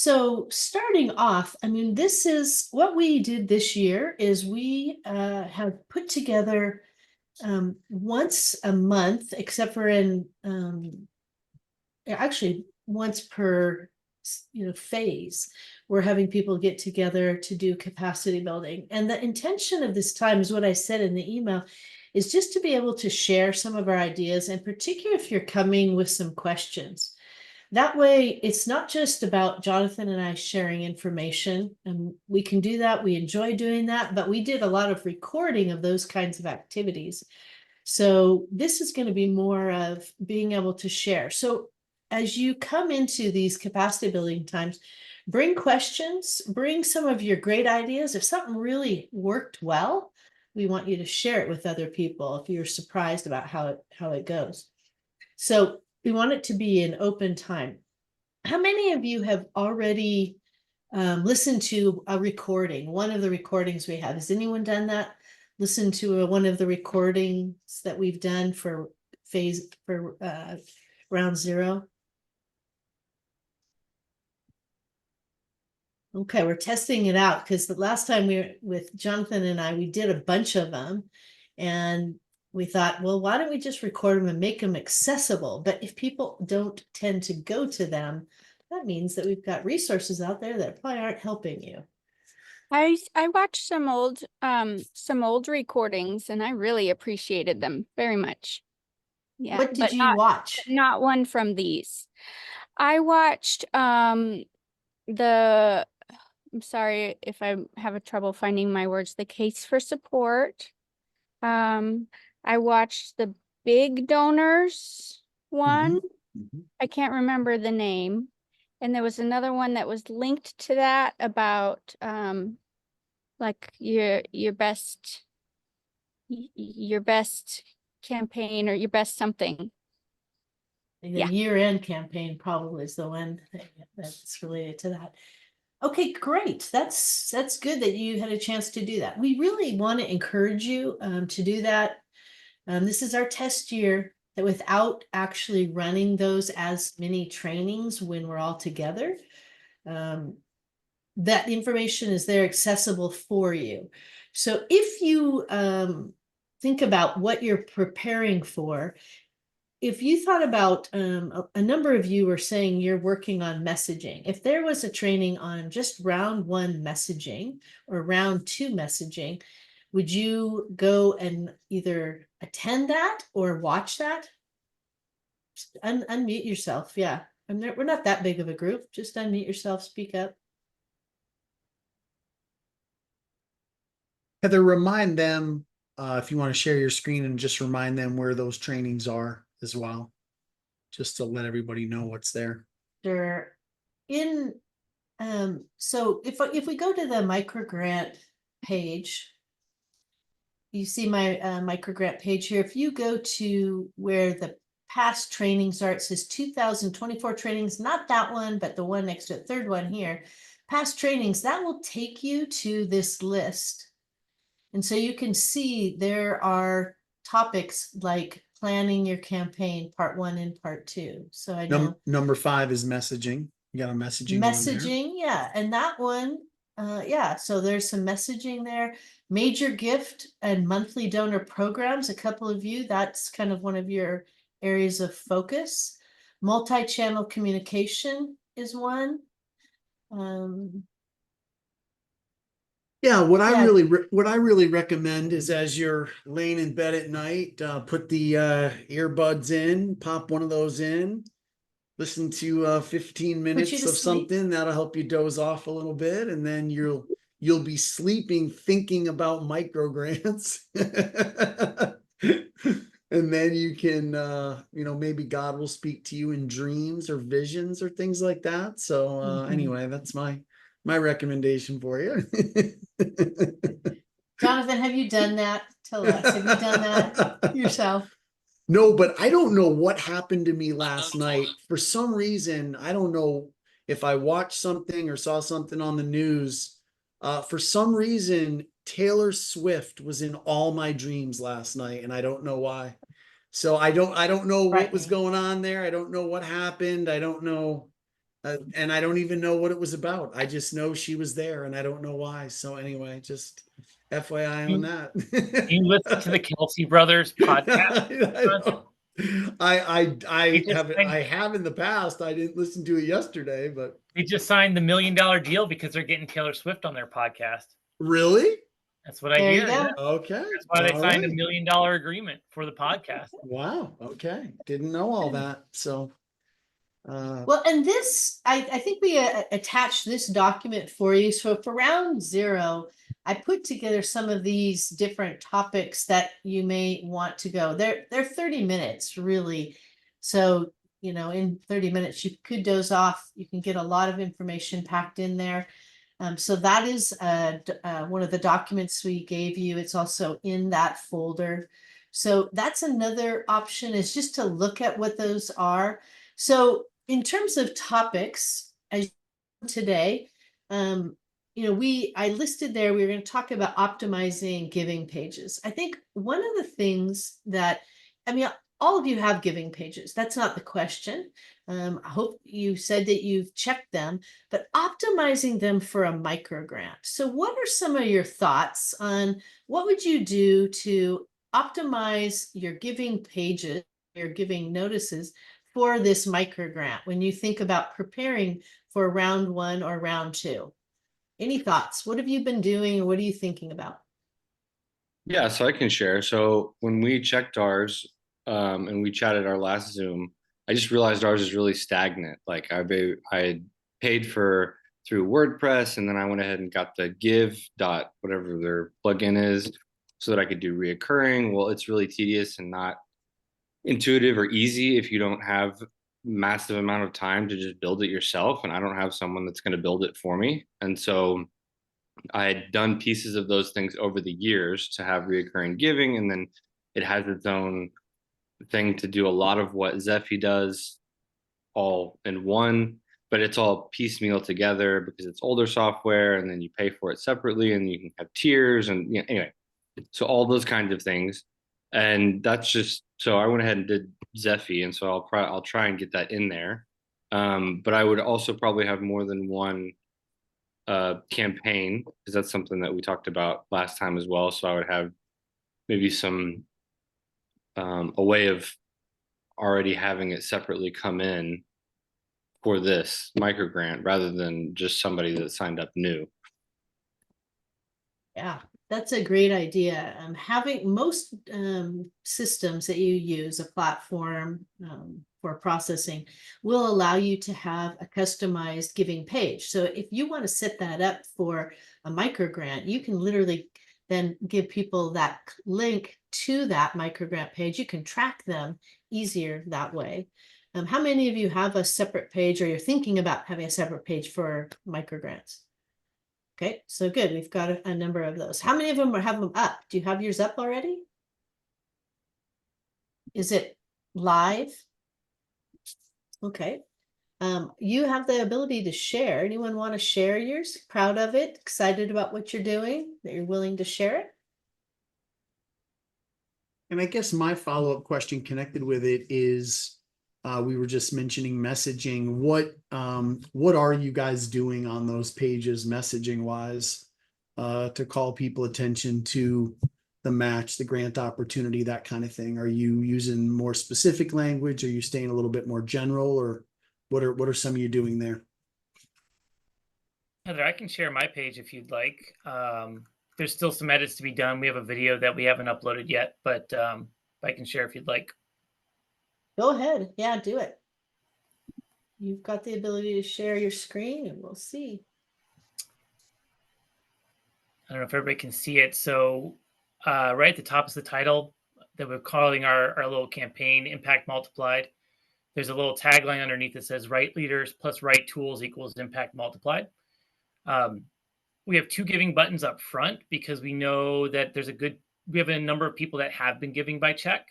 So starting off, I mean, this is what we did this year is we have put together once a month, except for in actually once per phase, we're having people get together to do capacity building. And the intention of this time is what I said in the email, is just to be able to share some of our ideas, and particularly if you're coming with some questions. That way, it's not just about Jonathan and I sharing information, and we can do that. We enjoy doing that, but we did a lot of recording of those kinds of activities. So this is going to be more of being able to share. So as you come into these capacity building times, bring questions, bring some of your great ideas. If something really worked well, we want you to share it with other people if you're surprised about how it goes. So we want it to be an open time. How many of you have already listened to a recording, one of the recordings we have? Has anyone done that? Listen to one of the recordings that we've done for round zero? Okay, we're testing it out because the last time we were with Jonathan and I, we did a bunch of them, and we thought, well, why don't we just record them and make them accessible? But if people don't tend to go to them, that means that we've got resources out there that probably aren't helping you. I watched some old recordings and I really appreciated them very much. Yeah, What did but you watch? not one from these. I watched the I'm sorry if I have a trouble finding my words, the case for support. I watched the big donors one. I can't remember the name. And there was another one that was linked to that about like your best campaign or your best something. The Yeah. year-end campaign probably is the one that's related to that. Okay, great. That's good that you had a chance to do that. We really want to encourage you to do that. This is our test year, that without actually running those as many trainings when we're all together, that information is there accessible for you. So if you think about what you're preparing for, if you thought about a number of you were saying you're working on messaging. If there was a training on just round one messaging or round two messaging, would you go and either attend that or watch that? Unmute yourself. Yeah. We're not that big of a group. Just unmute yourself, speak up. Heather, remind them if you want to share your screen, and just remind them where those trainings are as well, just to let everybody know what's there. They're in, so if we go to the microgrant page, you see my microgrant page here. If you go to where the past trainings are, it says 2024 trainings, not that one, but the one next to it, third one here, past trainings, that will take you to this list. And so you can see there are topics like planning your campaign, part 1 and part 2. So I know number 5 is messaging. You got a messaging. Yeah, and that one, yeah. So there's some messaging there. Major gift and monthly donor programs. A couple of you, that's kind of one of your areas of focus. Multi-channel communication is one. Yeah, what I really recommend is, as you're laying in bed at night, put the earbuds in, pop one of those in, listen to 15 minutes of something that'll help you doze off a little bit, and then you'll be sleeping thinking about microgrants. And then you can maybe God will speak to you in dreams or visions or things like that. So anyway, that's my recommendation for you. Jonathan, have you done that? Tell us, have you done that yourself? No, but I don't know what happened to me last night. For some reason, I don't know if I watched something or saw something on the news. For some reason, Taylor Swift was in all my dreams last night, and I don't know why. So I don't know what was going on there. I don't know what happened. I don't know. And I don't even know what it was about. I just know she was there and I don't know why. So anyway, just FYI on that. You listen to the Kelsey Brothers podcast. I just have signed- I have in the past. I didn't listen to it yesterday, but They just signed the $1 million deal because they're getting Taylor Swift on their podcast. really? That's what I There you hear. go. Yeah. Okay. That's why they All signed right. $1 million agreement for the podcast. Wow. Okay. Didn't know all that. So Well, and this, I think we attached this document for you. So for round 0, I put together some of these different topics that you may want to go. They're 30 minutes, really. So, in 30 minutes, you could doze off. You can get a lot of information packed in there. So that is one of the documents we gave you. It's also in that folder. So that's another option, is just to look at what those are. So in terms of topics, as today, I listed there, we were going to talk about optimizing giving pages. I think one of the things that, all of you have giving pages. That's not the question. I hope you said that you've checked them, but optimizing them for a micro grant. So what are some of your thoughts on what would you do to optimize your giving pages, your giving notices for this micro grant when you think about preparing for round 1 or round 2? Any thoughts? What have you been doing, or what are you thinking about? Yeah, so I can share. So when we checked ours, and we chatted our last Zoom, I just realized ours is really stagnant. Like I had paid for through WordPress, and then I went ahead and got the Give dot whatever their plugin is, so that I could do reoccurring. Well, it's really tedious and not intuitive or easy if you don't have massive amount of time to just build it yourself, and I don't have someone that's going to build it for me. And so I had done pieces of those things over the years to have reoccurring giving, and then it has its own thing to do a lot of what Zephy does all in one, but it's all piecemeal together because it's older software, and then you pay for it separately, and you can have tiers, and anyway, so all those kinds of things. And that's just, so I went ahead and did Zephy, and so I'll try and get that in there. But I would also probably have more than one campaign, because that's something that we talked about last time as well. So I would have maybe some a way of already having it separately come in for this micro grant rather than just somebody that signed up new. Yeah, that's a great idea. Having most systems that you use, a platform for processing, will allow you to have a customized giving page. So if you want to set that up for a micro grant, you can literally then give people that link to that micro grant page. You can track them easier that way. How many of you have a separate page, or you're thinking about having a separate page for micro grants? Okay, so good. We've got a number of those. How many of them have them up? Do you have yours up already? Is it live? Okay. You have the ability to share. Anyone want to share yours? Proud of it? Excited about what you're doing? That you're willing to share it? and I guess my follow-up question connected with it is, we were just mentioning messaging. What are you guys doing on those pages messaging wise, to call people attention to the match, the grant opportunity, that kind of thing? Are you using more specific language? Are you staying a little bit more general, or what are some of you doing there? Heather, I can share my page if you'd like. There's still some edits to be done. We have a video that we haven't uploaded yet, but I can share if you'd like. Go ahead. Yeah, do it. You've got the ability to share your screen, and we'll see. I don't know if everybody can see it. So right at the top is the title that we're calling our little campaign, Impact Multiplied. There's a little tagline underneath that says right leaders plus right tools equals impact multiplied. We have 2 giving buttons up front because we know that we have a number of people that have been giving by check.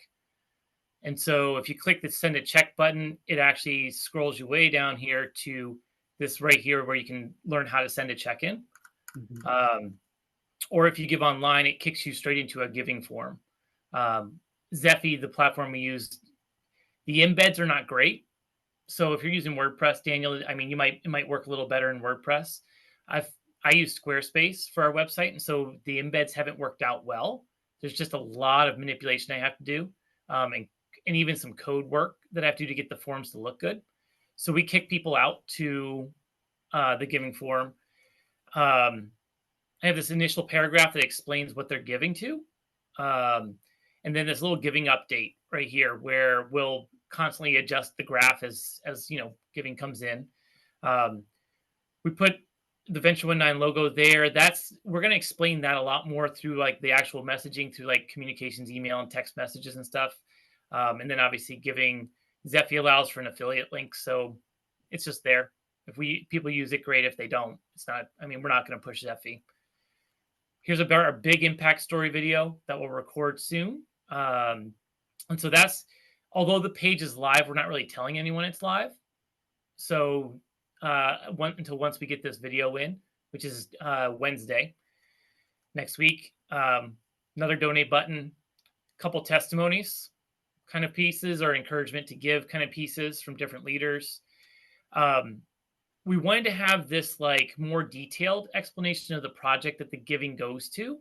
And so if you click the send a check button, it actually scrolls you way down here to this right here where you can learn how to send a check in. Or if you give online, it kicks you straight into a giving form. Zephy, the platform we use, the embeds are not great. So if you're using WordPress, Daniel, I mean, it might work a little better in WordPress. I use Squarespace for our website, and so the embeds haven't worked out well. There's just a lot of manipulation I have to do, and even some code work that I have to do to get the forms to look good. So we kick people out to the giving form. I have this initial paragraph that explains what they're giving to, and then this little giving update right here where we'll constantly adjust the graph as giving comes in. We put the Venture 19 logo there. We're going to explain that a lot more through like the actual messaging through like communications, email and text messages and stuff. And then obviously giving Zephy allows for an affiliate link. So it's just there. If people use it, great. If they don't, it's not, I mean, we're not going to push Zephy. Here's a big impact story video that we'll record soon. And so although the page is live, we're not really telling anyone it's live. So until once we get this video in, which is Wednesday next week, another donate button, couple testimonies kind of pieces or encouragement to give kind of pieces from different leaders. We wanted to have this like more detailed explanation of the project that the giving goes to.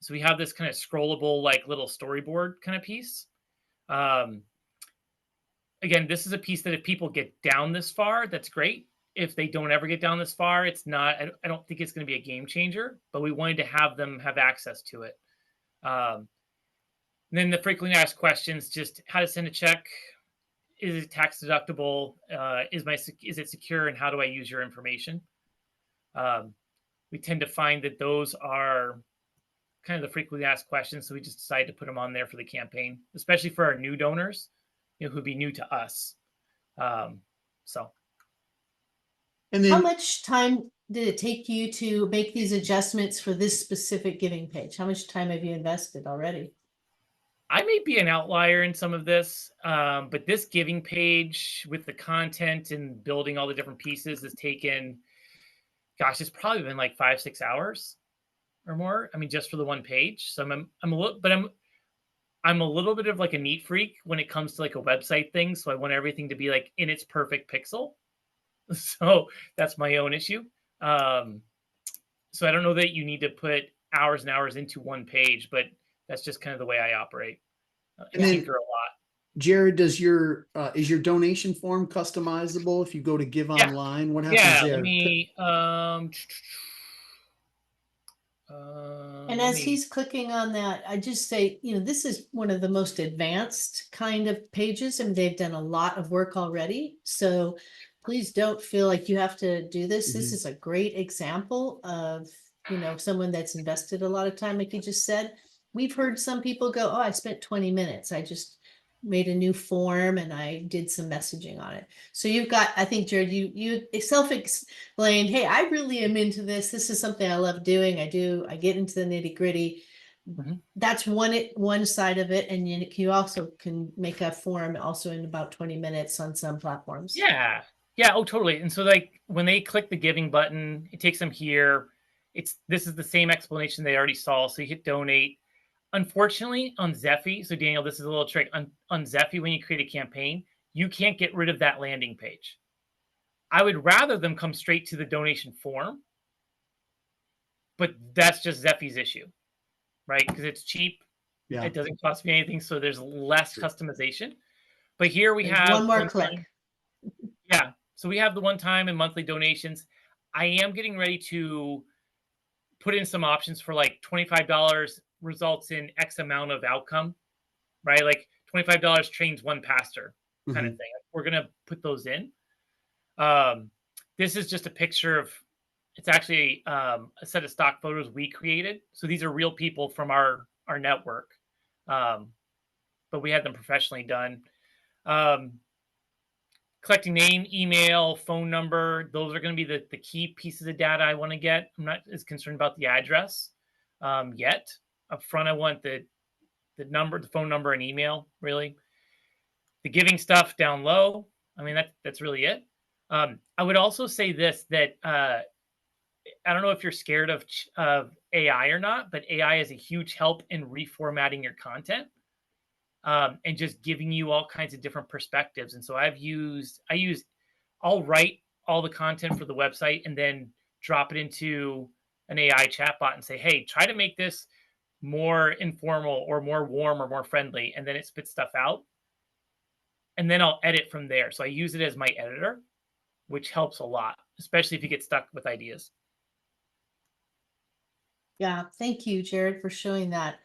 So we have this kind of scrollable, like little storyboard kind of piece. Again, this is a piece that if people get down this far, that's great. If they don't ever get down this far, it's not, I don't think it's going to be a game changer, but we wanted to have them have access to it. And then the frequently asked questions, just how to send a check. Is it tax deductible? Is it secure? And how do I use your information? We tend to find that those are kind of the frequently asked questions. So we just decided to put them on there for the campaign, especially for our new donors, who'd be new to us. So. And then How much time did it take you to make these adjustments for this specific giving page? How much time have you invested already? I may be an outlier in some of this, but this giving page with the content and building all the different pieces has taken, gosh, it's probably been like 5-6 hours or more. I mean, just for the one page. So I'm a little bit of like a neat freak when it comes to like a website thing. So I want everything to be like in its perfect pixel. So that's my own issue. So I don't know that you need to put hours and hours into one page, but that's just kind of the way I operate. And then- Tinker a lot. Jared, is your donation form customizable if you go to give Yeah. online? What happens Yeah, there? let me. And as he's clicking on that, I just say, this is one of the most advanced kind of pages, and they've done a lot of work already. So please don't feel like you have to do this. This Mhm. is a great example of, someone that's invested a lot of time, like you just said. We've heard some people go, oh, I spent 20 minutes. I just made a new form and I did some messaging on it. So you've got, I think, Jared, you self-explained, hey, I really am into this. This is something I love doing. I get into the nitty gritty. Mhm. That's one side of it. And you also can make a form also in about 20 minutes on some platforms. Yeah. Yeah. Oh, totally. And so like when they click the giving button, it takes them here. This is the same explanation they already saw. So you hit donate. Unfortunately, on Zephy, so Daniel, this is a little trick. On Zephy, when you create a campaign, you can't get rid of that landing page. I would rather them come straight to the donation form, but that's just Zephy's issue, right? Because it's cheap. Yeah. It doesn't cost me anything, so there's less customization. But here we There's have one more click. Yeah. So we have the one-time and monthly donations. I am getting ready to put in some options for like $25 results in X amount of outcome, right? Like $25 trains one pastor kind of thing. We're going to put those in. This is just a picture of, it's actually a set of stock photos we created. So these are real people from our network. But we had them professionally done. Collecting name, email, phone number. Those are going to be the key pieces of data I want to get. I'm not as concerned about the address yet. Up front, I want the number, the phone number, and email, really. The giving stuff down low. I mean, that's really it. I would also say this, that I don't know if you're scared of AI or not, but AI is a huge help in reformatting your content. And just giving you all kinds of different perspectives. And so I use I'll write all the content for the website and then drop it into an AI chatbot and say, hey, try to make this more informal or more warm or more friendly. And then it spits stuff out. And then I'll edit from there. So I use it as my editor, which helps a lot, especially if you get stuck with ideas. Yeah, thank you, Jared, for showing that.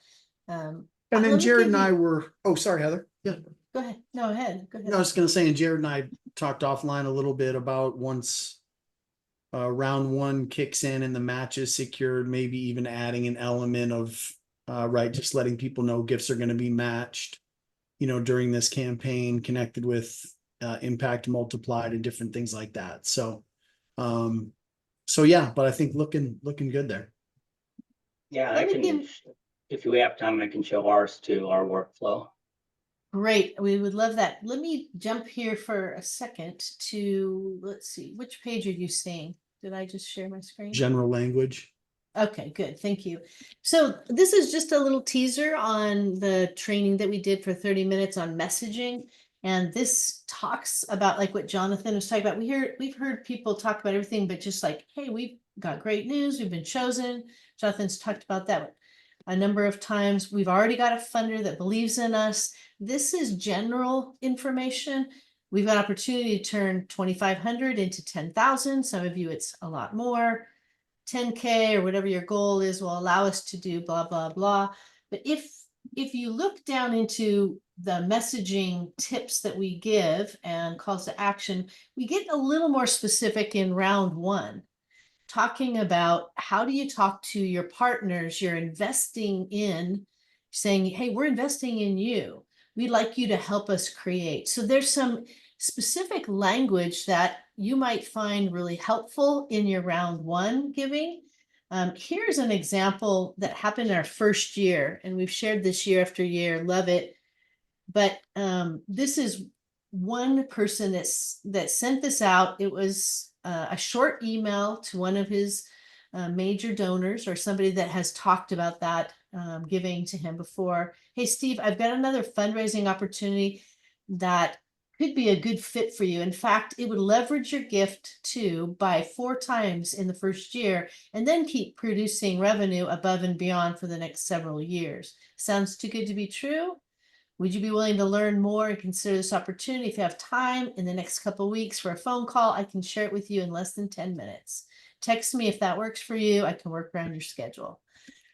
And let then me Jared give and I you- were, oh, sorry, Heather. Yeah. Go ahead. No, ahead. Go ahead. I was gonna say, and Jared and I talked offline a little bit about once round one kicks in and the match is secured, maybe even adding an element of right, just letting people know gifts are going to be matched, you know, during this campaign, connected with impact multiplied and different things like that. So yeah, but I think looking good there. Yeah, Let I me can, give- if we have time, I can show ours too, our workflow. Great. We would love that. Let me jump here for a second to, let's see, which page are you seeing? Did I just share my screen? General language. Okay, good. Thank you. So this is just a little teaser on the training that we did for 30 minutes on messaging. And this talks about like what Jonathan was talking about. We've heard people talk about everything, but just like, hey, we've got great news. We've been chosen. Jonathan's talked about that a number of times. We've already got a funder that believes in us. This is general information. We've got opportunity to turn 2,500 into 10,000. Some of you, it's a lot more. 10K or whatever your goal is will allow us to do blah, blah, blah. But if you look down into the messaging tips that we give and calls to action, we get a little more specific in round one, talking about how do you talk to your partners you're investing in, saying, hey, we're investing in you. We'd like you to help us create. So there's some specific language that you might find really helpful in your round one giving. Here's an example that happened in our first year, and we've shared this year after year, love it. But this is one person that sent this out. It was a short email to one of his major donors or somebody that has talked about that giving to him before. Hey, Steve, I've got another fundraising opportunity that could be a good fit for you. In fact, it would leverage your gift by 4 times in the first year and then keep producing revenue above and beyond for the next several years. Sounds too good to be true? Would you be willing to learn more and consider this opportunity? If you have time in the next couple of weeks for a phone call, I can share it with you in less than 10 minutes. Text me if that works for you. I can work around your schedule.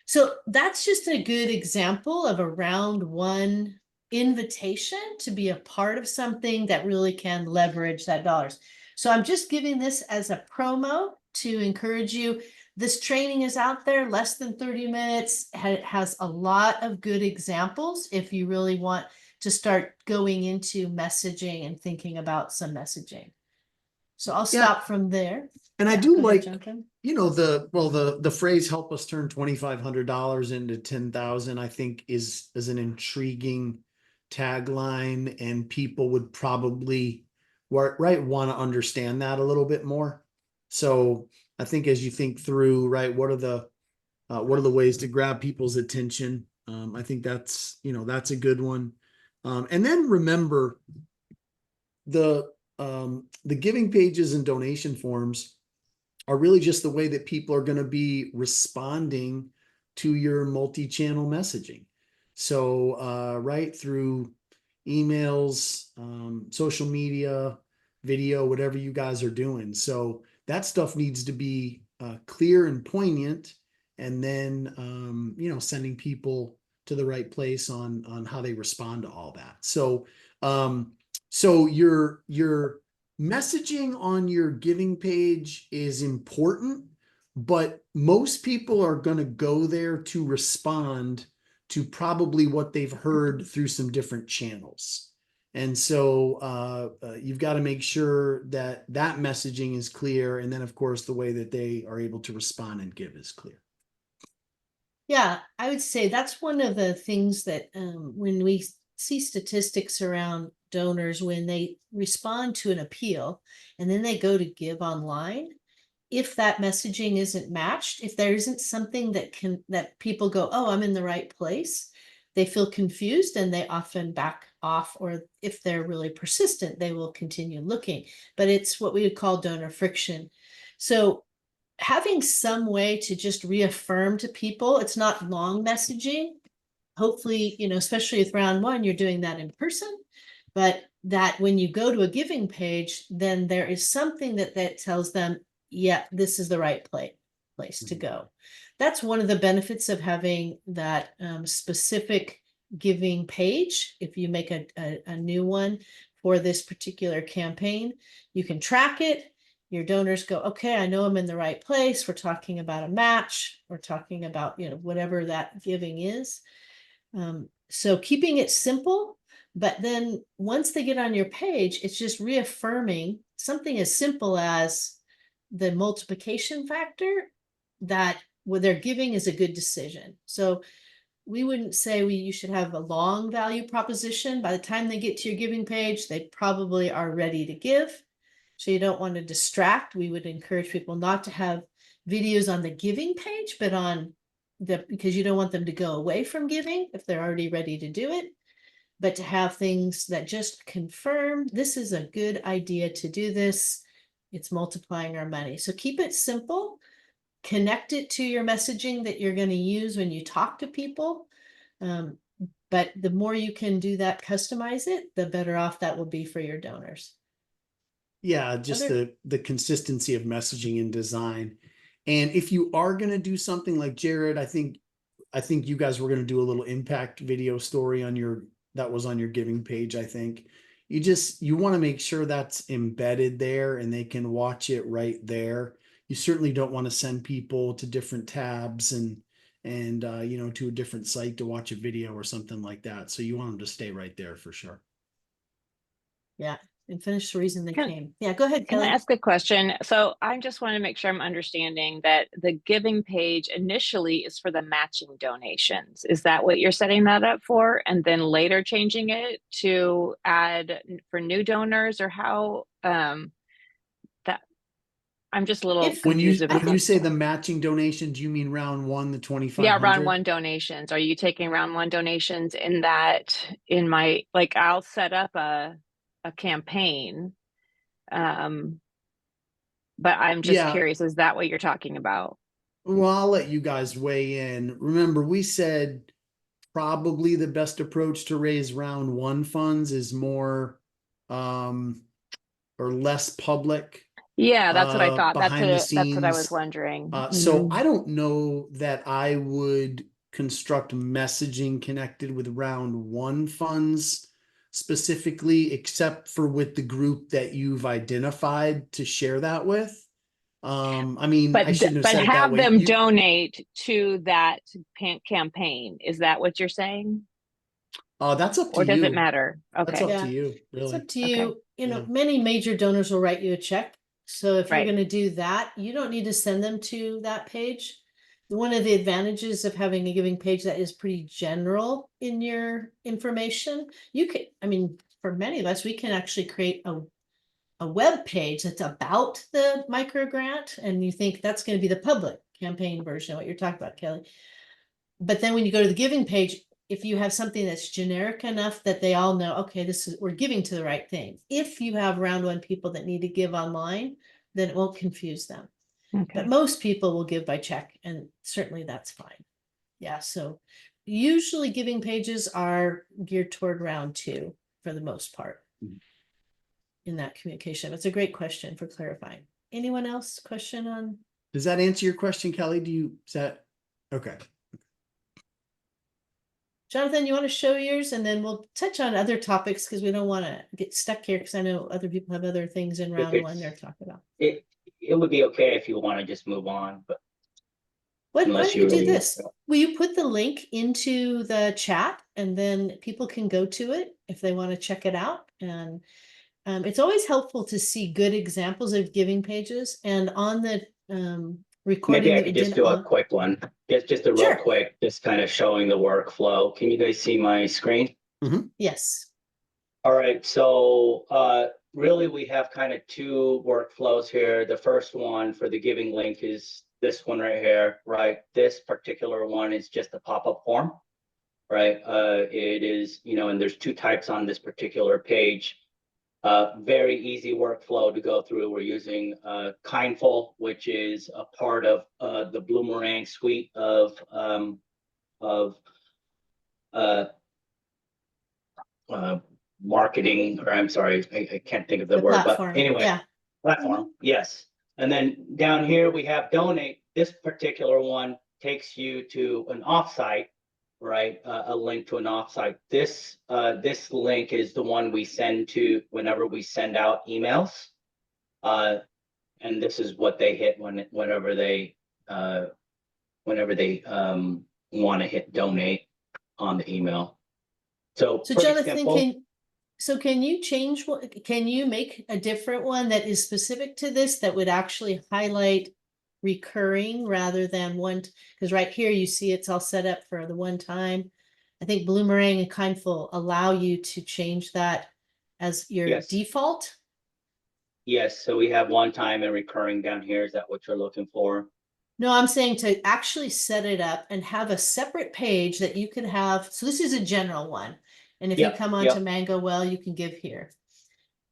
So that's just a good example of a round one invitation to be a part of something that really can leverage that dollars. So I'm just giving this as a promo to encourage you. This training is out there, less than 30 minutes. It has a lot of good examples if you really want to start going into messaging and thinking about some messaging. So I'll stop from there. And I Yeah, do go ahead, like, Jonathan. you know, the phrase "help us turn $2,500 into 10,000." I think is an intriguing tagline, and people would probably want to understand that a little bit more. So I think as you think through, right, what are the ways to grab people's attention? I think that's a good one. And then remember the giving pages and donation forms are really just the way that people are going to be responding to your multi-channel messaging. So right through emails, social media, video, whatever you guys are doing. So that stuff needs to be clear and poignant, and then sending people to the right place on how they respond to all that. So so your messaging on your giving page is important, but most people are going to go there to respond to probably what they've heard through some different channels. And so you've got to make sure that messaging is clear. And then, of course, the way that they are able to respond and give is clear. Yeah, I would say that's one of the things that when we see statistics around donors, when they respond to an appeal and then they go to give online, if that messaging isn't matched, if there isn't something that people go, oh, I'm in the right place, they feel confused and they often back off, or if they're really persistent, they will continue looking. But it's what we would call donor friction. So having some way to just reaffirm to people, it's not long messaging. Hopefully, especially with round one, you're doing that in person, but that when you go to a giving page, then there is something that tells them, yeah, this is the right place to go. That's one of the benefits of having that specific giving page. If you make a new one for this particular campaign, you can track it. Your donors go, okay, I know I'm in the right place. We're talking about a match. We're talking about, whatever that giving is. So keeping it simple, but then once they get on your page, it's just reaffirming something as simple as the multiplication factor, that what they're giving is a good decision. So we wouldn't say you should have a long value proposition. By the time they get to your giving page, they probably are ready to give. So you don't want to distract. We would encourage people not to have videos on the giving page, but on because you don't want them to go away from giving if they're already ready to do it, but to have things that just confirm this is a good idea to do this. It's multiplying our money. So keep it simple, connect it to your messaging that you're going to use when you talk to people. But the more you can do that, customize it, the better off that will be for your donors. Yeah, just the consistency of messaging and design. And if you are going to do something like Jared, I think you guys were going to do a little impact video story that was on your giving page. I think you want to make sure that's embedded there and they can watch it right there. You certainly don't want to send people to different tabs and to a different site to watch a video or something like that. So you want them to stay right there for sure. Yeah. And finish the reason they Can- came. Yeah, go ahead, Can I Kelly. ask a question? So I just want to make sure I'm understanding that the giving page initially is for the matching donations. Is that what you're setting that up for? And then later changing it to add for new donors, or how that I'm just a little When confused. you say the matching donations, you mean round one, the 2,500? Yeah, round one donations. Are you taking round one donations I'll set up a campaign. But I'm just curious, is that what you're talking about? Well, I'll let you guys weigh in. Remember, we said probably the best approach to raise round one funds is more or less public. Yeah, that's what I thought. Behind the That's what I was scenes. wondering. So I don't know that I would construct messaging connected with round one funds specifically, except for with the group that you've identified to share that with. I mean, I shouldn't have said it that have way. them donate to that campaign. Is that what you're saying? That's up to Or you. does it matter? That's Okay. up Yeah. to you, It's really. up to you. Okay. Yeah. Many major donors will write you a check. So if you're Right. going to do that, you don't need to send them to that page. One of the advantages of having a giving page that is pretty general in your information, for many of us, we can actually create a web page that's about the micro grant, and you think that's going to be the public campaign version of what you're talking about, Kelly. But then when you go to the giving page, if you have something that's generic enough that they all know, okay, we're giving to the right thing. If you have round one people that need to give online, then it won't confuse them. Okay. But most people will give by check, and certainly that's fine. Yeah, so usually giving pages are geared toward round two for the most part in that communication. It's a great question for clarifying. Anyone else question on? Does that answer your question, Kelly? Okay. Jonathan, you want to show yours, and then we'll touch on other topics because we don't want to get stuck here, because I know other people have other things in round one they're talking about. It would be okay if you want to just move on, but Why unless don't you do really- this? Will you put the link into the chat, and then people can go to it if they want to check it out? And it's always helpful to see good examples of giving pages. And on the recording maybe I that we could just did do a on- quick one. Just a real Sure. quick, just kind of showing the workflow. Can you guys see my screen? Yes. All right, so really we have kind of two workflows here. The first one for the giving link is this one right here, right? This particular one is just a pop-up form, right? It is, and there's two types on this particular page. Very easy workflow to go through. We're using Kindful, which is a part of the Bloomerang suite of marketing, or I'm sorry, I can't think of the word, but platform, anyway, yeah. platform, yes. And then down here we have donate. This particular one takes you to an offsite, right? A link to an offsite. This link is the one we send to whenever we send out emails. And this is what they hit whenever they want to hit donate on the email. So pretty Jonathan, simple. can you change can you make a different one that is specific to this that would actually highlight recurring rather than one? Because right here you see it's all set up for the one time. I think Bloomerang and Kindful allow you to change that as your Yes. default. Yes, so we have one time and recurring down here. Is that what you're looking for? No, I'm saying to actually set it up and have a separate page that you can have. So this is a general one. And if you Yep, come onto Mango Well, you can give here.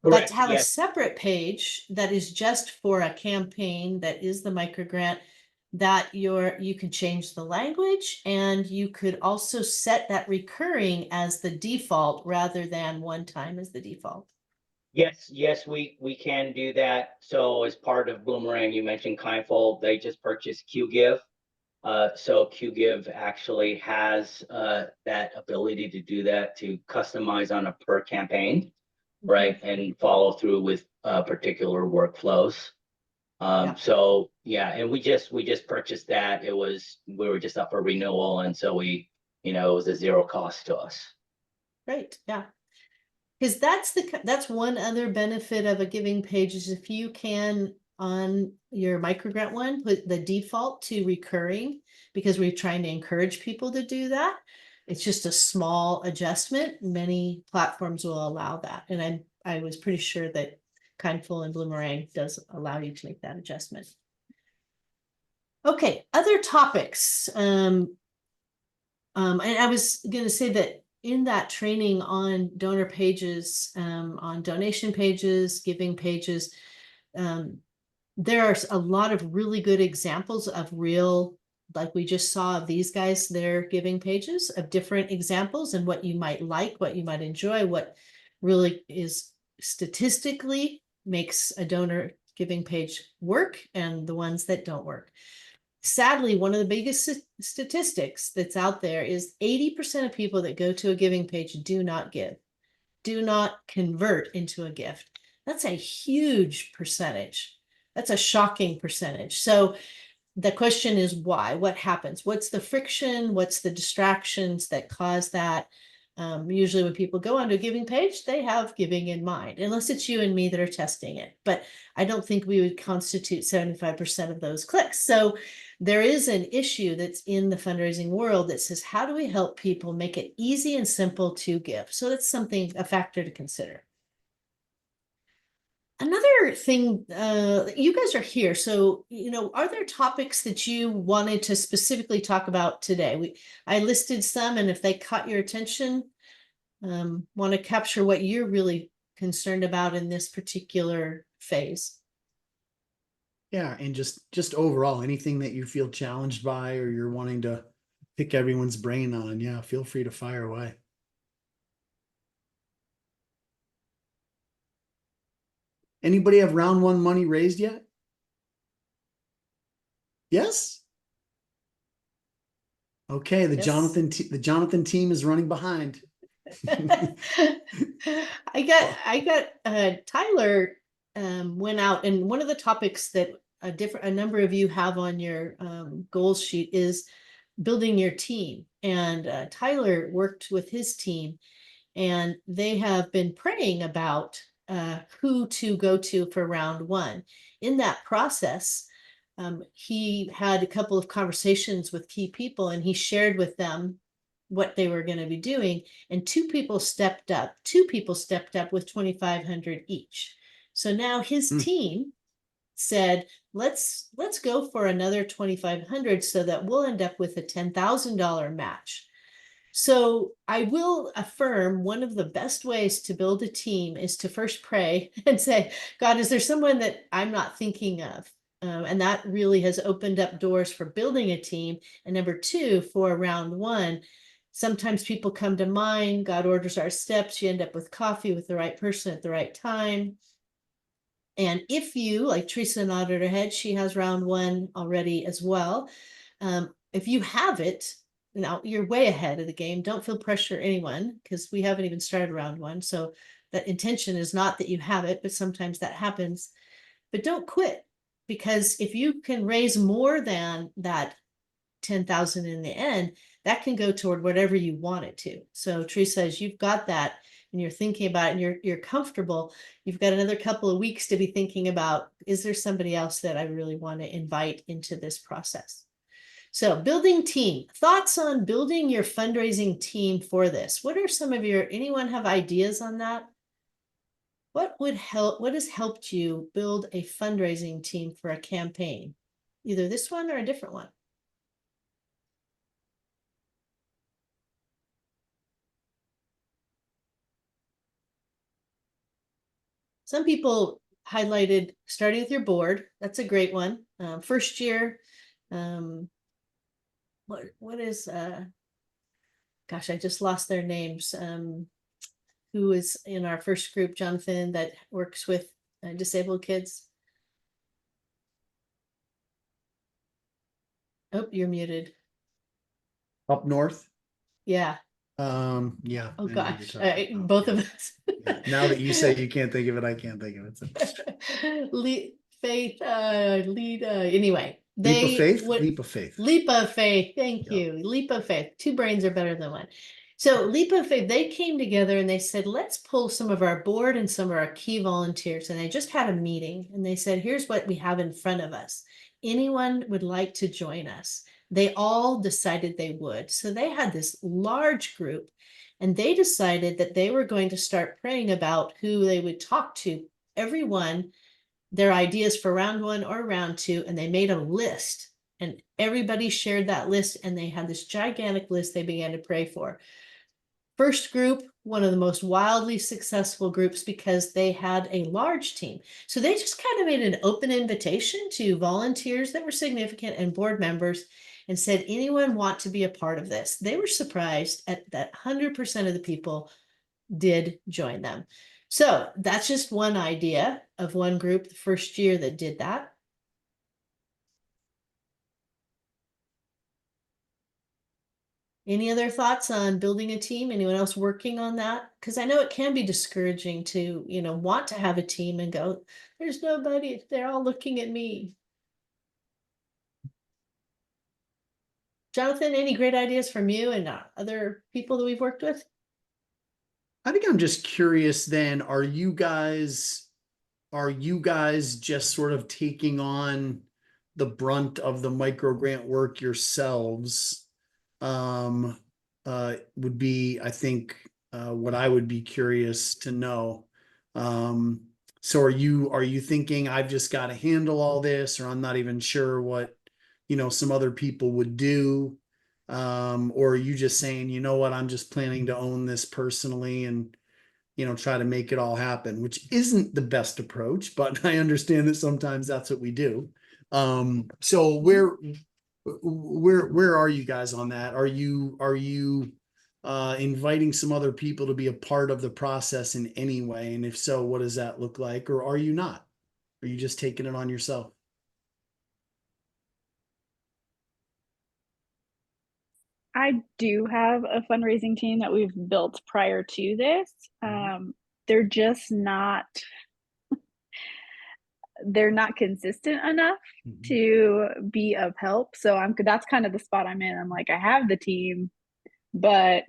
But Correct, to have a yes. separate page that is just for a campaign that is the microgrant, that you can change the language, and you could also set that recurring as the default rather than one time as the default. Yes, we can do that. So as part of Bloomerang, you mentioned Kindful, they just purchased QGive. So QGive actually has that ability to do that, to customize on a per campaign, right? And follow through with particular workflows. Yeah. So yeah, and we just purchased that. We were just up for renewal, and so it was a zero cost to us. Great, yeah. Because that's one other benefit of a giving page is if you can on your microgrant one put the default to recurring, because we're trying to encourage people to do that. It's just a small adjustment. Many platforms will allow that, and I was pretty sure that Kindful and Bloomerang does allow you to make that adjustment. Okay, other topics. And I was going to say that in that training on donor pages, on donation pages, giving pages, there are a lot of really good examples of real, like we just saw of these guys, their giving pages of different examples and what you might like, what you might enjoy, what really is statistically makes a donor giving page work and the ones that don't work. Sadly, one of the biggest statistics that's out there is 80% of people that go to a giving page do not give, do not convert into a gift. That's a huge percentage. That's a shocking percentage. So the question is why? What happens? What's the friction? What's the distractions that cause that? Usually when people go onto a giving page, they have giving in mind, unless it's you and me that are testing it. But I don't think we would constitute 75% of those clicks. So there is an issue that's in the fundraising world that says, how do we help people make it easy and simple to give? So that's a factor to consider. Another thing, you guys are here, so, are there topics that you wanted to specifically talk about today? I listed some, and if they caught your attention, want to capture what you're really concerned about in this particular phase. Yeah, and just overall, anything that you feel challenged by or you're wanting to pick everyone's brain on, yeah, feel free to fire away. Anybody have round one money raised yet? Yes? Okay, the Yes. Jonathan team is running behind. I got Tyler went out, and one of the topics that a number of you have on your goals sheet is building your team. And Tyler worked with his team, and they have been praying about who to go to for round one. In that process, he had a couple of conversations with key people, and he shared with them what they were going to be doing. And two people stepped up with 2,500 each. So now his team said, let's go for another 2,500 so that we'll end up with a $10,000 match. So I will affirm one of the best ways to build a team is to first pray and say, God, is there someone that I'm not thinking of? And that really has opened up doors for building a team. And number two, for round one, sometimes people come to mind, God orders our steps, you end up with coffee with the right person at the right time. And if you, like Teresa nodded her head, she has round one already as well. If you have it, now you're way ahead of the game. Don't feel pressure anyone because we haven't even started round one. So that intention is not that you have it, but sometimes that happens. But don't quit, because if you can raise more than that 10,000 in the end, that can go toward whatever you want it to. So Teresa, as you've got that and you're thinking about it and you're comfortable, you've got another couple of weeks to be thinking about, is there somebody else that I really want to invite into this process? So building team, thoughts on building your fundraising team for this. What are some of anyone have ideas on that? What would help, what has helped you build a fundraising team for a campaign? Either this one or a different one. Some people highlighted starting with your board. That's a great one. First year, what is gosh, I just lost their names. Who is in our first group, Jonathan, that works with disabled kids? Oh, you're muted. Up north. Yeah. Yeah. Oh I know what gosh, you're talking about. both Yeah. of us. Yeah. Now that you say you can't think of it, I can't think of it. So. Faith, lead, anyway. Leap of faith. would Leap of faith. Leap of faith. Thank Yeah. you. Leap of faith. Two brains are better than one. So Leap of Faith, they came together and they said, let's pull some of our board and some of our key volunteers. And they just had a meeting and they said, here's what we have in front of us. Anyone would like to join us? They all decided they would. So they had this large group and they decided that they were going to start praying about who they would talk to, everyone, their ideas for round one or round two. And they made a list and everybody shared that list and they had this gigantic list they began to pray for. First group, one of the most wildly successful groups because they had a large team. So they just kind of made an open invitation to volunteers that were significant and board members and said, anyone want to be a part of this? They were surprised at that 100% of the people did join them. So that's just one idea of one group the first year that did that. Any other thoughts on building a team? Anyone else working on that? Because I know it can be discouraging to, want to have a team and go, there's nobody, they're all looking at me. Jonathan, any great ideas from you and other people that we've worked with? I think I'm just curious then, are you guys just sort of taking on the brunt of the micro grant work yourselves? Would be, I think, what I would be curious to know. So are you thinking I've just got to handle all this, or I'm not even sure what, some other people would do? Or are you just saying, you know what, I'm just planning to own this personally and, try to make it all happen, which isn't the best approach, but I understand that sometimes that's what we do. So where are you guys on that? Are you inviting some other people to be a part of the process in any way? And if so, what does that look like? Or are you not? Are you just taking it on yourself? I do have a fundraising team that we've built prior to this. They're just not they're not consistent enough to be of help. So that's kind of the spot I'm in. I'm like, I have the team, but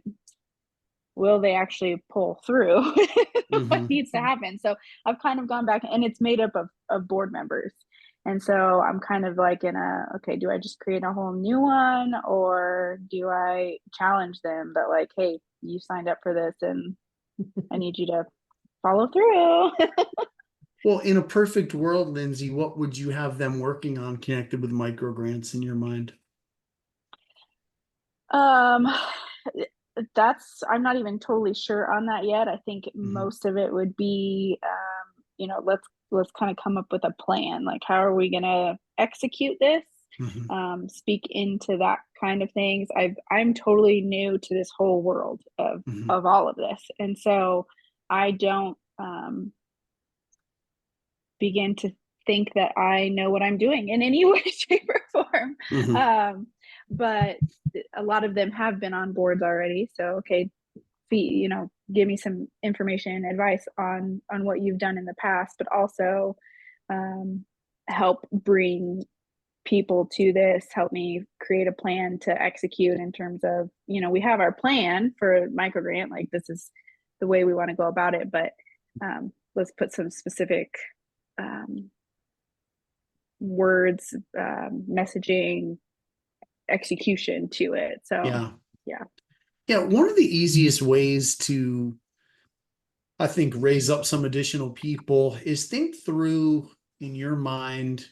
will they actually pull through what needs to happen? So I've kind of gone back, and it's made up of board members. And so I'm kind of like okay, do I just create a whole new one, or do I challenge them that, like, hey, you signed up for this and I need you to follow through? Well, in a perfect world, Lindsay, what would you have them working on connected with micro grants in your mind? I'm not even totally sure on that yet. I think most of it would be, you know, let's kind of come up with a plan. Like, how are we going to execute this? Speak into that kind of things. I'm totally new to this whole world of all of this, and so I don't begin to think that I know what I'm doing in any way, shape, or form. But a lot of them have been on boards already. So, okay, you know, give me some information, advice on what you've done in the past, but also help bring people to this, help me create a plan to execute in terms of, you know, we have our plan for microgrant, like this is the way we want to go about it, but let's put some specific words, messaging, execution to it. So yeah, one of the easiest ways to, I think, raise up some additional people is think through in your mind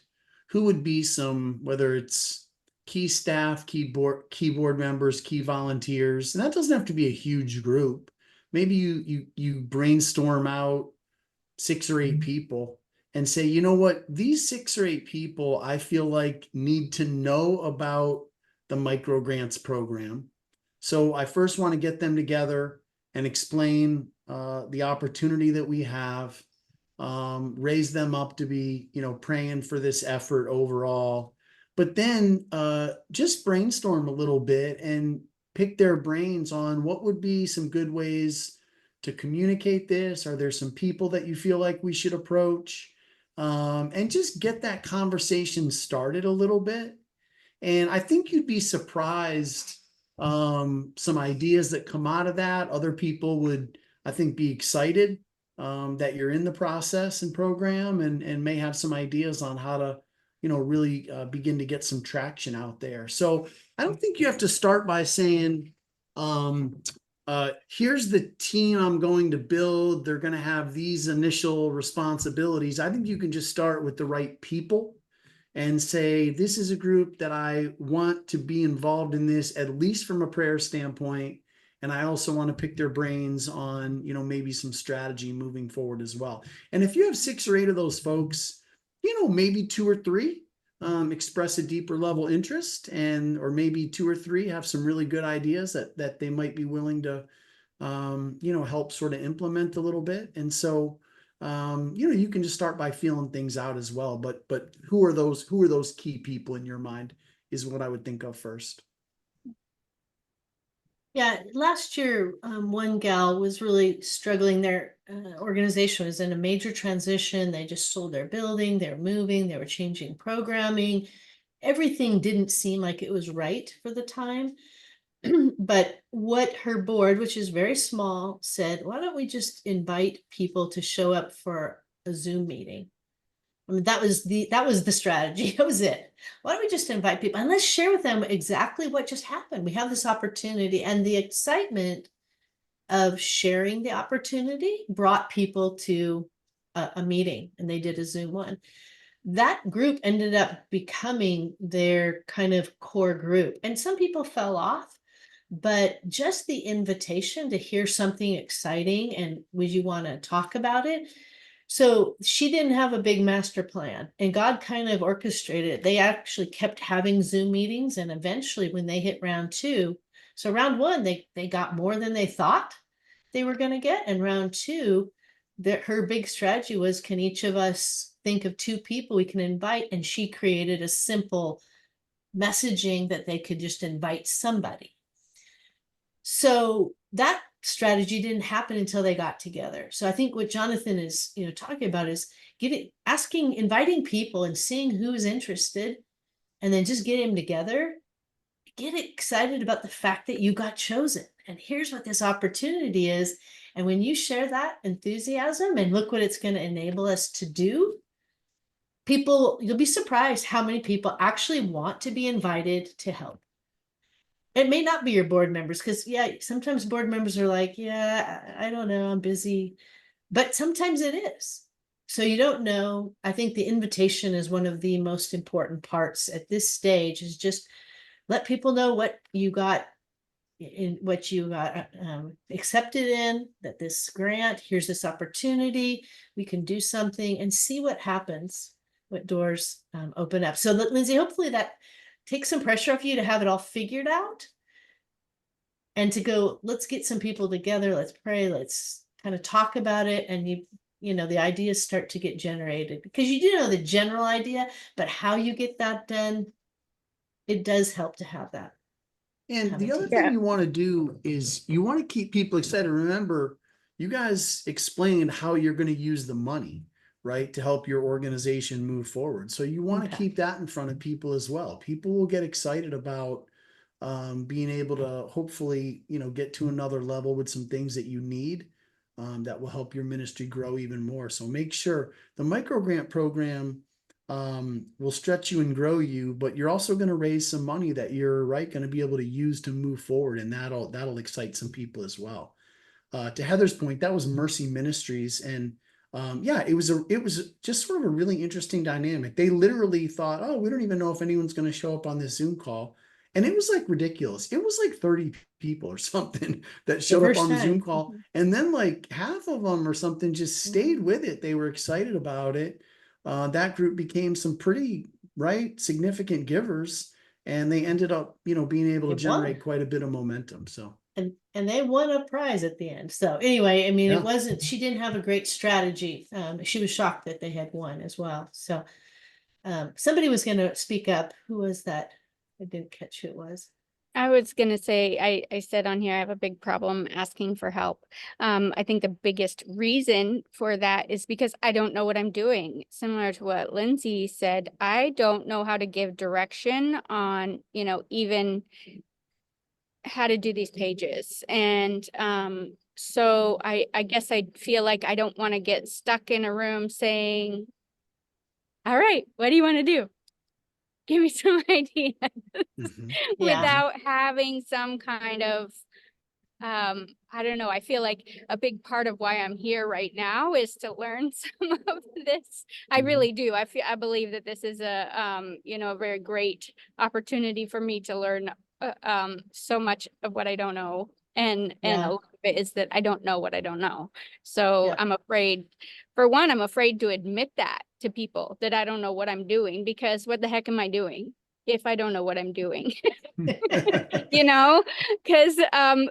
who would be some, whether it's key staff, keyboard members, key volunteers, and that doesn't have to be a huge group. Maybe you brainstorm out 6 or 8 people and say, you know what, these 6 or 8 people I feel like need to know about the microgrants program. So I first want to get them together and explain the opportunity that we have, raise them up to be, you know, praying for this effort overall. But then just brainstorm a little bit and pick their brains on what would be some good ways to communicate this. Are there some people that you feel like we should approach? And just get that conversation started a little bit. And I think you'd be surprised some ideas that come out of that. Other people would, I think, be excited that you're in the process and program, and may have some ideas on how to, you know, really begin to get some traction out there. So I don't think you have to start by saying, here's the team I'm going to build. They're going to have these initial responsibilities. I think you can just start with the right people and say, this is a group that I want to be involved in this, at least from a prayer standpoint. And I also want to pick their brains on, you know, maybe some strategy moving forward as well. And if you have 6 or 8 of those folks, you know, maybe 2 or 3 express a deeper level interest, and or maybe 2 or 3 have some really good ideas that they might be willing to, you know, help sort of implement a little bit. And so, you know, you can just start by feeling things out as well. But who are those key people in your mind is what I would think of first. Yeah, last year, one gal was really struggling. Their organization was in a major transition. They just sold their building, they were moving, they were changing programming. Everything didn't seem like it was right for the time. But what her board, which is very small, said, why don't we just invite people to show up for a Zoom meeting? I mean, that was the strategy. That was it. Why don't we just invite people and let's share with them exactly what just happened? We have this opportunity, and the excitement of sharing the opportunity brought people to a meeting, and they did a Zoom one. That group ended up becoming their kind of core group, and some people fell off, but just the invitation to hear something exciting and would you want to talk about it? So she didn't have a big master plan, and God kind of orchestrated it. They actually kept having Zoom meetings, and eventually when they hit round 2, so round 1, they got more than they thought they were going to get. And round 2, her big strategy was, can each of us think of 2 people we can invite? And she created a simple messaging that they could just invite somebody. So that strategy didn't happen until they got together. So I think what Jonathan is, you know, talking about is inviting people and seeing who's interested, and then just get them together. Get excited about the fact that you got chosen, and here's what this opportunity is. And when you share that enthusiasm and look what it's going to enable us to do, you'll be surprised how many people actually want to be invited to help. It may not be your board members, because sometimes board members are like, yeah, I don't know, I'm busy, but sometimes it is. So you don't know. I think the invitation is one of the most important parts at this stage, is just let people know what you got in what you got accepted in, that this grant, here's this opportunity, we can do something and see what happens, what doors open up. So Lindsay, hopefully that takes some pressure off you to have it all figured out and to go, let's get some people together, let's pray, let's kind of talk about it. And you know, the ideas start to get generated because you do know the general idea, but how you get that done, it does help to have that. And Have the a other team. thing Yeah. you want to do is you want to keep people excited. Remember, you guys explained how you're going to use the money, right, to help your organization move forward. So you want to Okay. keep that in front of people as well. People will get excited about being able to hopefully, you know, get to another level with some things that you need that will help your ministry grow even more. So make sure the micro grant program will stretch you and grow you, but you're also going to raise some money that you're going to be able to use to move forward, and that'll excite some people as well. To Heather's point, that was Mercy Ministries, and yeah, it was just sort of a really interesting dynamic. They literally thought, oh, we don't even know if anyone's going to show up on this Zoom call, and it was like ridiculous. It was like 30 people or something that showed up first on the Zoom time. call, and then like half of them or something just stayed with it. They were excited about it. That group became some pretty significant givers, and they ended up, you know, being able to They won. generate quite a bit of momentum. So And they won a prize at the end. So anyway, I mean, Yeah. it wasn't, she didn't have a great strategy. She was shocked that they had won as well. So somebody was going to speak up. Who was that? I didn't catch who it was. I was gonna say, I said on here, I have a big problem asking for help. I think the biggest reason for that is because I don't know what I'm doing. Similar to what Lindsay said, I don't know how to give direction on, you know, even how to do these pages. And so I guess I feel like I don't want to get stuck in a room saying, all right, what do you want to do? Give me some ideas. Mhm. Yeah. Without having some kind of I don't know, I feel like a big part of why I'm here right now is to learn some of this. I Mhm. really do. I believe that this is a you know, a very great opportunity for me to learn so much of what I don't know. And a Yeah. lot of it is that I don't know what I don't know. So Yeah. I'm afraid, for one, I'm afraid to admit that to people, that I don't know what I'm doing, because what the heck am I doing if I don't know what I'm doing? You know, because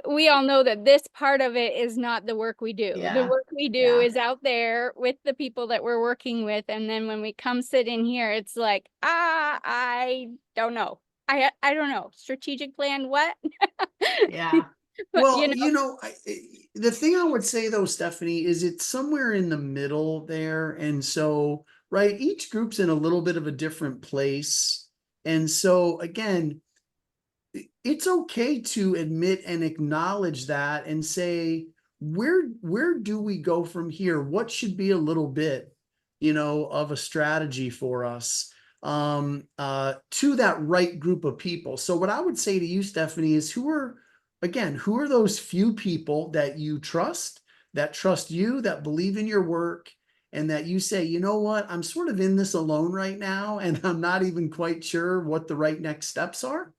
we all know that this part of it is not the work we do. The Yeah. work we do Yeah. is out there with the people that we're working with. And then when we come sit in here, it's like, I don't know. I don't know. Strategic plan, what? Yeah. But, Well, you know, you know, the thing I would say though, Stephanie, is it's somewhere in the middle there. And so, right, each group's in a little bit of a different place. And so again, it's okay to admit and acknowledge that and say, where do we go from here? What should be a little bit, you know, of a strategy for us to that right group of people? So what I would say to you, Stephanie, is who are those few people that you trust, that trust you, that believe in your work, and that you say, you know what, I'm sort of in this alone right now, and I'm not even quite sure what the right next steps are.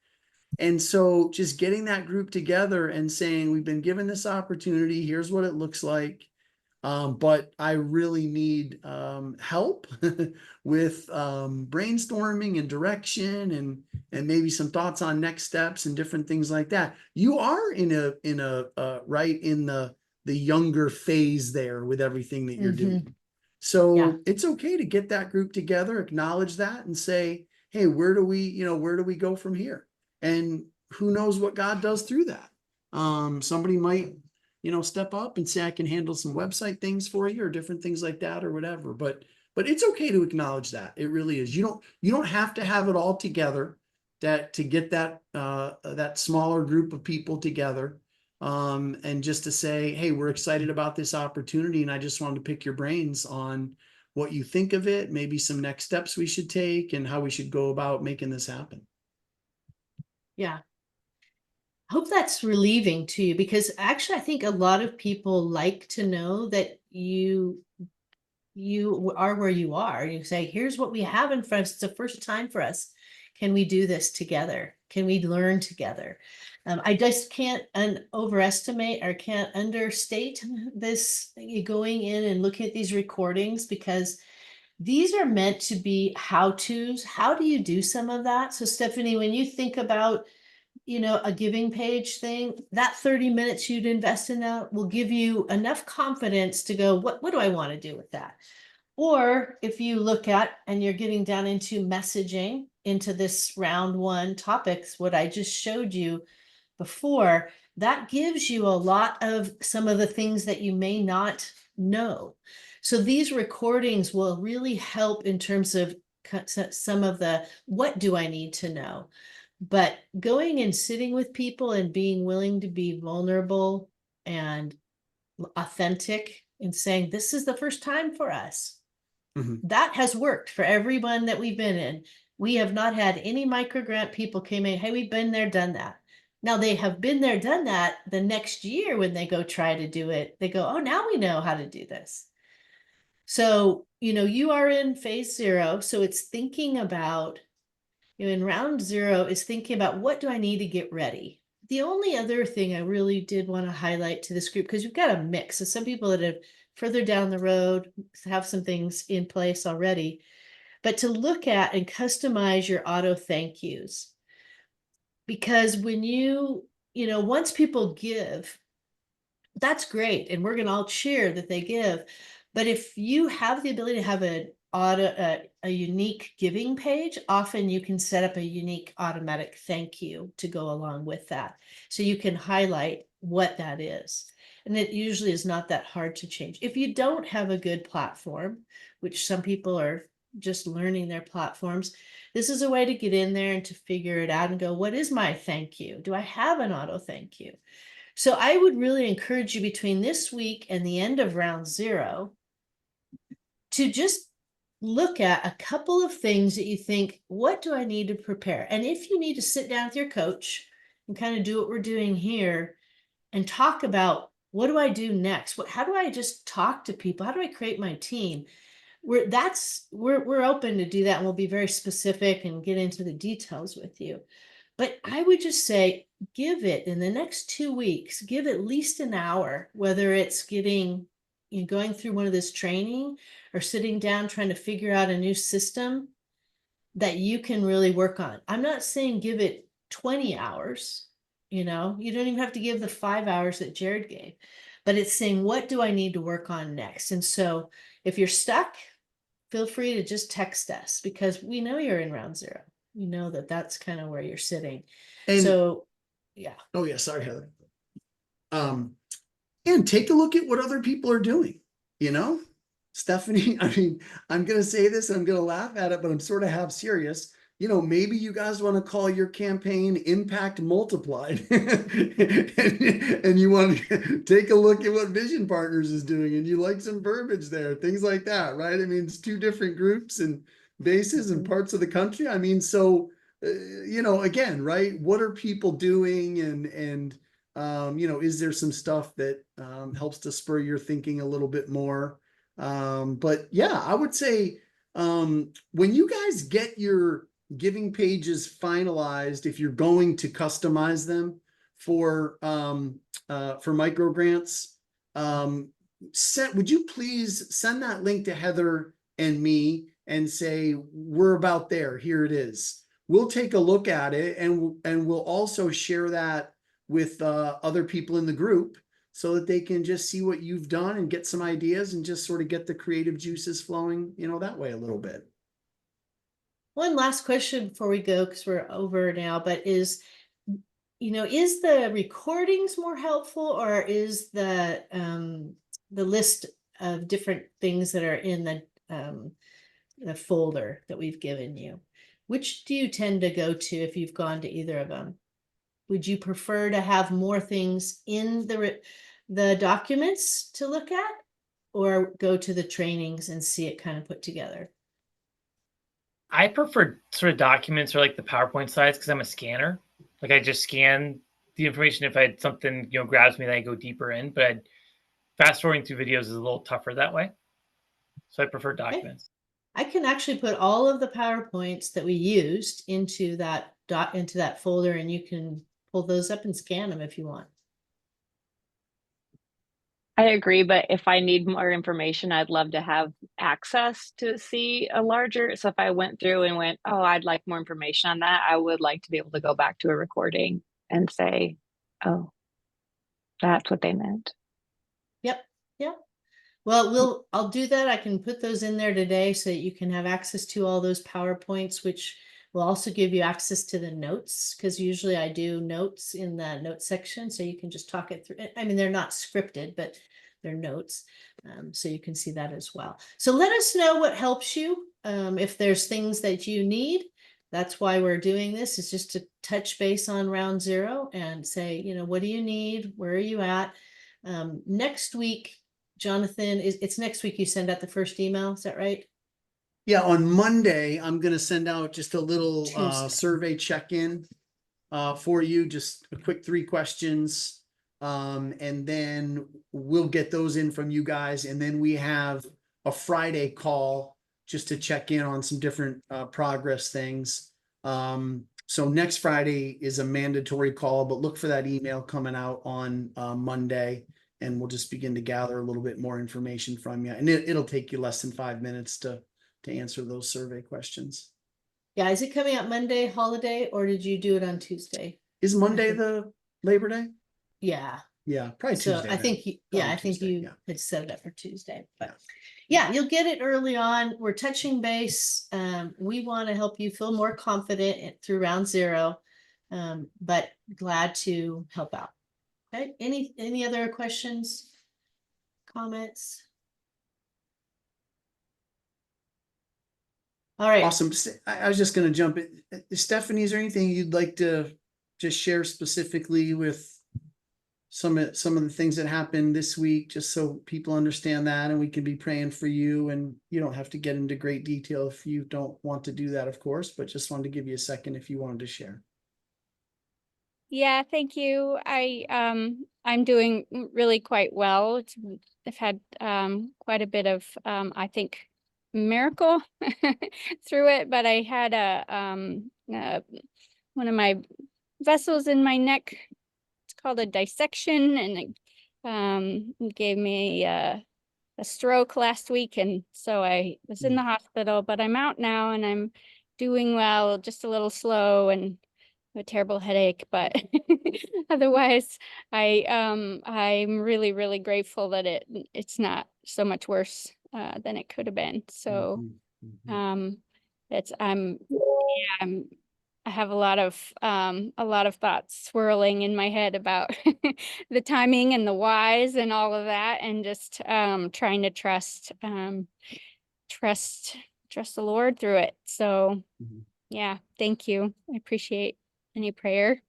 And so just getting that group together and saying, we've been given this opportunity, here's what it looks like. But I really need help with brainstorming and direction and maybe some thoughts on next steps and different things like that. You are in a right in the younger phase there with everything that you're Mhm. doing. So Yeah. it's okay to get that group together, acknowledge that, and say, hey, where do we go from here? And who knows what God does through that? Somebody might, you know, step up and say, I can handle some website things for you or different things like that or whatever. But it's okay to acknowledge that. It really is. You don't have to have it all together to get that smaller group of people together. And just to say, hey, we're excited about this opportunity. And I just wanted to pick your brains on what you think of it, maybe some next steps we should take and how we should go about making this happen. Yeah. Hope that's relieving to you, because actually I think a lot of people like to know that you are where you are. You say, here's what we have in front of us. It's the first time for us. Can we do this together? Can we learn together? I just can't overestimate or can't understate this going in and looking at these recordings, because these are meant to be how-tos. How do you do some of that? So Stephanie, when you think about, a giving page thing, that 30 minutes you'd invest in that will give you enough confidence to go, what do I want to do with that? Or if you look at, and you're getting down into messaging, into this round 1 topics, what I just showed you before, that gives you a lot of some of the things that you may not know. So these recordings will really help in terms of some of the, what do I need to know? But going and sitting with people and being willing to be vulnerable and authentic and saying, this is the first time for us. Mhm. That has worked for everyone that we've been in. We have not had any microgrant people came in, hey, we've been there, done that. Now they have been there, done that. The next year when they go try to do it, they go, oh, now we know how to do this. So, you are in phase 0. So it's thinking about, in round 0 is thinking about, what do I need to get ready? The only other thing I really did want to highlight to this group, because you've got a mix of some people that have further down the road, have some things in place already, but to look at and customize your auto thank yous. Because when once people give, that's great. And we're going to all cheer that they give. But if you have the ability to have a unique giving page, often you can set up a unique automatic thank you to go along with that. So you can highlight what that is. And it usually is not that hard to change. If you don't have a good platform, which some people are just learning their platforms, this is a way to get in there and to figure it out and go, what is my thank you? Do I have an auto thank you? So I would really encourage you between this week and the end of round 0 to just look at a couple of things that you think, what do I need to prepare? And if you need to sit down with your coach and kind of do what we're doing here and talk about, what do I do next? How do I just talk to people? How do I create my team? We're open to do that, and we'll be very specific and get into the details with you. But I would just say, give it in the next 2 weeks, give at least an hour, whether it's going through one of this training or sitting down trying to figure out a new system that you can really work on. I'm not saying give it 20 hours, you don't even have to give the 5 hours that Jared gave, but it's saying, what do I need to work on next? And so if you're stuck, feel free to just text us, because we know you're in round 0. We know that that's kind of where you're sitting. And So, yeah. oh yeah, sorry, Heather. And take a look at what other people are doing. Stephanie, I mean, I'm gonna say this, I'm gonna laugh at it, but I'm sort of half serious. Maybe you guys want to call your campaign Impact Multiplied, and you want to take a look at what Vision Partners is doing, and you like some verbiage there, things like that, right? I mean, it's 2 different groups and bases and parts of the country. I mean, so again, right? What are people doing, and is there some stuff that helps to spur your thinking a little bit more? But yeah, I would say when you guys get your giving pages finalized, if you're going to customize them for micro grants, would you please send that link to Heather and me and say, we're about there, here it is. We'll take a look at it, and we'll also share that with other people in the group, so that they can just see what you've done and get some ideas and just sort of get the creative juices flowing, that way a little bit. One last question before we go, because we're over now, but is the recordings more helpful, or is the list of different things that are in the folder that we've given you? Which do you tend to go to if you've gone to either of them? Would you prefer to have more things in the documents to look at, or go to the trainings and see it kind of put together? I prefer sort of documents or like the PowerPoint slides, because I'm a scanner. Like I just scan the information. If I had something, grabs me, then I go deeper in. But fast forwarding through videos is a little tougher that way. So I prefer documents. I can actually put all of the PowerPoints that we used into that folder, and you can pull those up and scan them if you want. I agree, but if I need more information, I'd love to have access to see a larger. So if I went through and went, oh, I'd like more information on that, I would like to be able to go back to a recording and say, oh, that's what they meant. Yep, yep. Well, I'll do that. I can put those in there today so that you can have access to all those PowerPoints, which will also give you access to the notes, because usually I do notes in the notes section, so you can just talk it through. I mean, they're not scripted, but they're notes. So you can see that as well. So let us know what helps you. If there's things that you need, that's why we're doing this, is just to touch base on round 0 and say, what do you need? Where are you at? Next week, Jonathan, it's next week you send out the first email, is that right? Yeah, on Monday, I'm gonna send out just a little Tuesday. survey check-in for you, just a quick 3 questions. And then we'll get those in from you guys, and then we have a Friday call just to check in on some different progress things. So next Friday is a mandatory call, but look for that email coming out on Monday, and we'll just begin to gather a little bit more information from you. And it'll take you less than 5 minutes to answer those survey questions. Yeah, is it coming out Monday holiday, or did you do it on Tuesday? Is Monday the Labor Day? Yeah. Yeah, probably So Tuesday. I then. think, I Probably think Tuesday, you yeah. had set it up for Tuesday, but yeah, you'll get it early on. We're touching base. We want to help you feel more confident through round 0, but glad to help out. Okay, any other questions, comments? All right. Awesome. I was just gonna jump in. Stephanie, is there anything you'd like to just share specifically with some of the things that happened this week, just so people understand that and we can be praying for you? And you don't have to get into great detail if you don't want to do that, of course, but just wanted to give you a second if you wanted to share. Yeah, thank you. I'm doing really quite well. I've had quite a bit of I think miracle through it, but I had one of my vessels in my neck. It's called a dissection, and it gave me a stroke last week, and so I was in the hospital, but I'm out now and I'm doing well, just a little slow and a terrible headache, but otherwise I'm really, really grateful that it's not so much worse than it could have been. So it's I have a lot of thoughts swirling in my head about the timing and the whys and all of that, and just trying to trust the Lord through it. So yeah, thank you. I appreciate any prayer.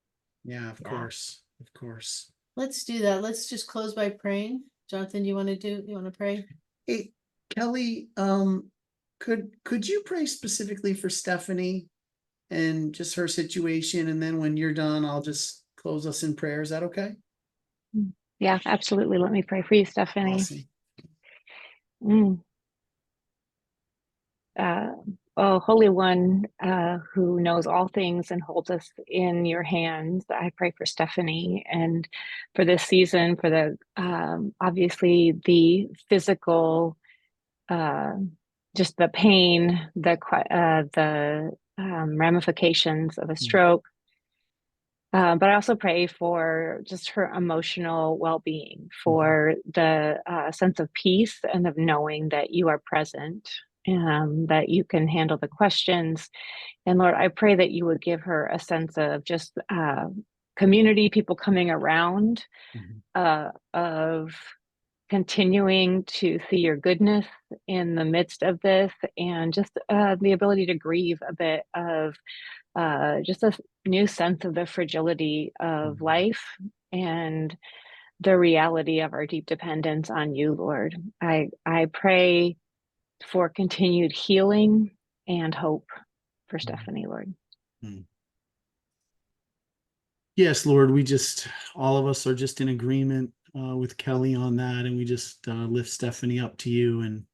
Yeah, of course. Of course. Let's do that. Let's just close by praying. Jonathan, you want to pray? Hey, Kelly, could you pray specifically for Stephanie and just her situation? And then when you're done, I'll just close us in prayer. Is that okay? Yeah, absolutely. Let me pray for you, Stephanie. Awesome. Oh, Holy One, who knows all things and holds us in your hands, I pray for Stephanie and for this season, for the obviously the physical, just the pain, the ramifications of a stroke. But I also pray for just her emotional well-being, for the sense of peace and of knowing that you are present, that you can handle the questions. And Lord, I pray that you would give her a sense of just community, people coming around, of continuing to see your goodness in the midst of this, and just the ability to grieve a bit of just a new sense of the fragility of life and the reality of our deep dependence on you, Lord. I pray for continued healing and hope for Stephanie, Lord. Yes, Lord, all of us are just in agreement with Kelly on that. And we just lift Stephanie up to you and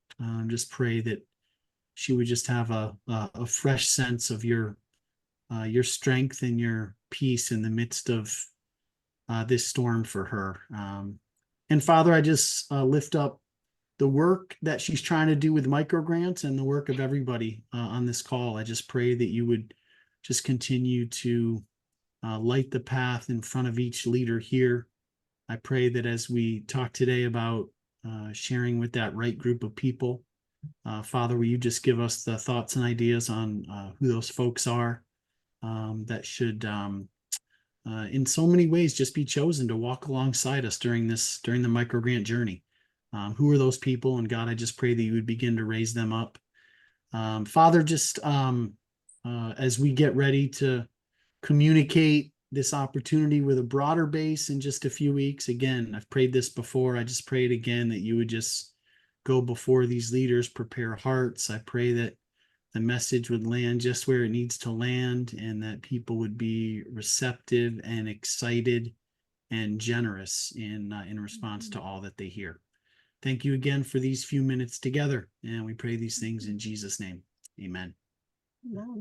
just pray that she would just have a fresh sense of your strength and your peace in the midst of this storm for her. And Father, I just lift up the work that she's trying to do with microgrants and the work of everybody on this call. I just pray that you would just continue to light the path in front of each leader here. I pray that as we talk today about sharing with that right group of people, Father, will you just give us the thoughts and ideas on who those folks are that should in so many ways just be chosen to walk alongside us during the microgrant journey. Who are those people? And God, I just pray that you would begin to raise them up. Father, just as we get ready to communicate this opportunity with a broader base in just a few weeks, again, I've prayed this before. I just prayed again that you would just go before these leaders, prepare hearts. I pray that the message would land just where it needs to land, and that people would be receptive and excited and generous in response to all that they hear. Thank you again for these few minutes together, and we pray these things in Jesus' name. Amen. Wow.